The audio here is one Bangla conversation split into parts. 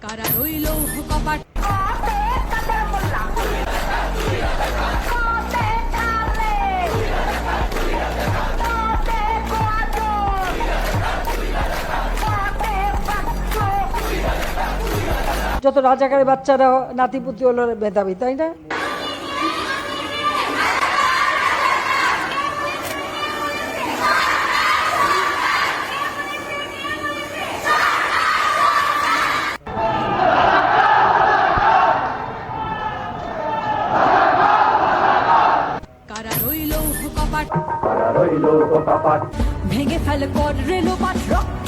কারা রইল কপাট যত রাজাকারের বাচ্চারা নাতিপুতি হলো মেধাবী, তাই না? কারা রইল কপাট ভেঙে ফেল কর রেলোপাট রক্ত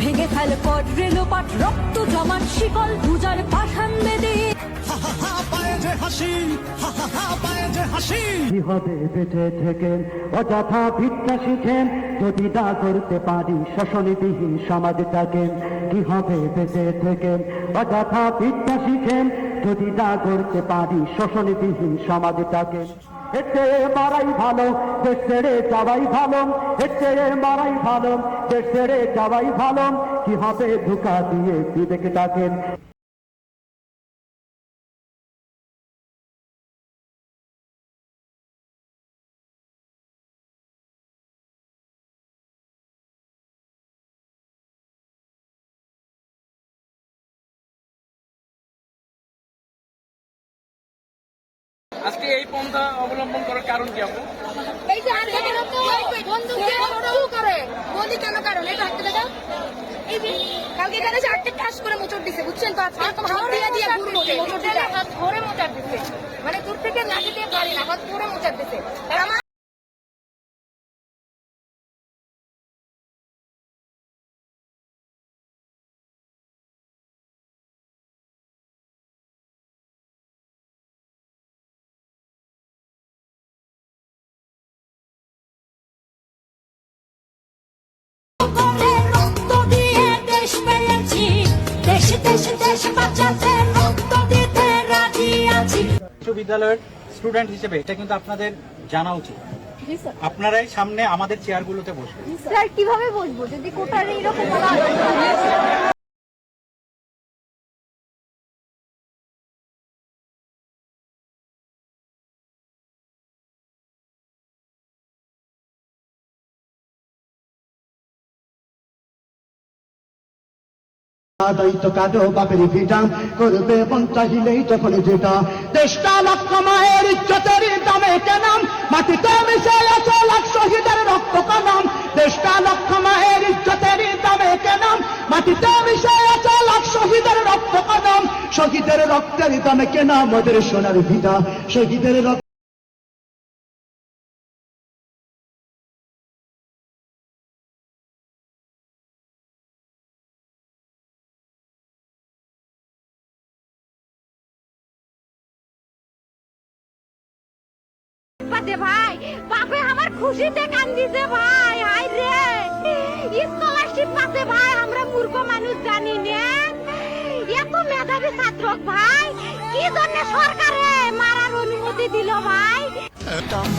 ভেঙে ফেল কর রেলোপাট রক্ত জমান শিকল পূজার পাঠান বেদে কি হবে বেঁচে থেকে অযথা ভিক্ষা শিখেন যদি না করতে পারি শোষণবিহীন সমাজটাকে। কি হবে বেঁচে থেকে অযথা ভিক্ষা শিখেন যদি না করতে পারি শোষণবিহীন সমাজটাকে। এর চেয়ে মারাই ভালো, দেশ ছেড়ে যাওয়াই ভালো। এর চেয়ে মারাই ভালো, দেশ ছেড়ে যাওয়াই ভালো। কি হবে ধোঁকা দিয়ে বিবেকটাকে। আজকে এই পন্থা অবলম্বন করার কারণ কি আপু? এই যে আন্দোলন তো বন্ধুকে শুরু করে বলি কেন কারণ এটা হাতে দাও। এই যে কালকে এখানে যে আটটা টাচ করে মোচড় দিছে, বুঝছেন তো? আজকে তো হাত দিয়ে দিয়ে ঘুরবো মোচড় দিতে, হাত ধরে মোচড় দিছে, মানে দূর থেকে লাঠি দিয়ে পারি না, হাত ধরে মোচড় দিছে। আর আমার রক্ত দিয়ে দেশ পেয়েছি, দেশ দেশ দেশ বাঁচাতে রক্ত দিতে রাজি আছি। বিশ্ববিদ্যালয়ের স্টুডেন্ট হিসেবে এটা কিন্তু আপনাদের জানা উচিত। আপনারাই সামনে আমাদের চেয়ারগুলোতে বসবেন। স্যার কিভাবে বসবো যদি কোটার এইরকম বলা হয়? দায়িত্ব কাঁদো বাপের ভিটা করবে মন চাহিলেই যখন যেটা। দেশটা লক্ষ মায়ের ইজ্জতের দামে কেনাম, মাটিতে মিশে আছে লাখ শহীদের রক্ত কানাম। দেশটা লক্ষ মায়ের ইজ্জতের দামে কেনাম, মাটিতে মিশে আছে লাখ শহীদের রক্ত কানাম। শহীদের রক্তের দামে কেনা আমাদের সোনার ভিটা, শহীদের রক্ত ভাই বাপে আমার খুশিতে কান্দিছে ভাই। হাই রে স্কলারশিপ পাতে ভাই, আমরা মূর্খ মানুষ জানি না এত মেধাবী ছাত্র ভাই, কি জন্য সরকারে মারার অনুমতি দিল ভাই?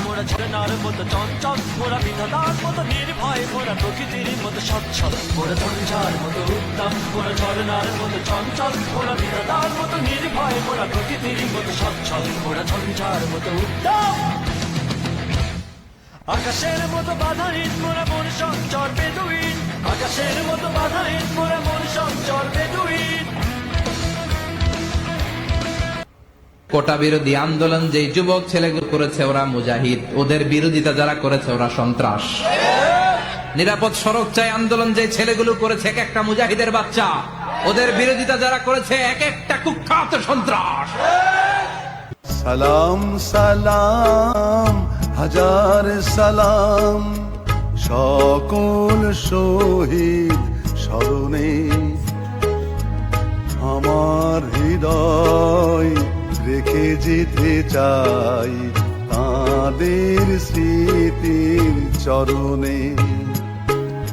মোরা ঝরনার মতো চঞ্চল, মোরা বিধাতার মতো নির্ভয়, মোরা প্রকৃতির মতো সচ্ছল, মোরা ঝঞ্ঝার মতো উত্তম, মোরা ঝরনার মতো চঞ্চল, মোরা বিধাতার মতো নির্ভয়, মোরা প্রকৃতির মতো সচ্ছল, মোরা ঝঞ্ঝার মতো উত্তম। আকাশের মতো বাধাহীন মোরা মন সঞ্চর বেদুইন, আকাশের মতো বাধাহীন মোরা মন সঞ্চর বেদুইন। কোটা বিরোধী আন্দোলন যে যুবক ছেলেগুলো করেছে ওরা মুজাহিদ, ওদের বিরোধিতা যারা করেছে ওরা সন্ত্রাস। নিরাপদ সড়ক চাই আন্দোলন যে ছেলেগুলো করেছে এক একটা মুজাহিদের বাচ্চা, ওদের বিরোধিতা যারা করেছে এক একটা কুখ্যাত সন্ত্রাস। সালাম সালাম হাজার সালাম সকল শহীদ স্মরণে, আমার হৃদয় রেখে রেখে যেতে চাই তাঁদের স্মৃতির চরণে।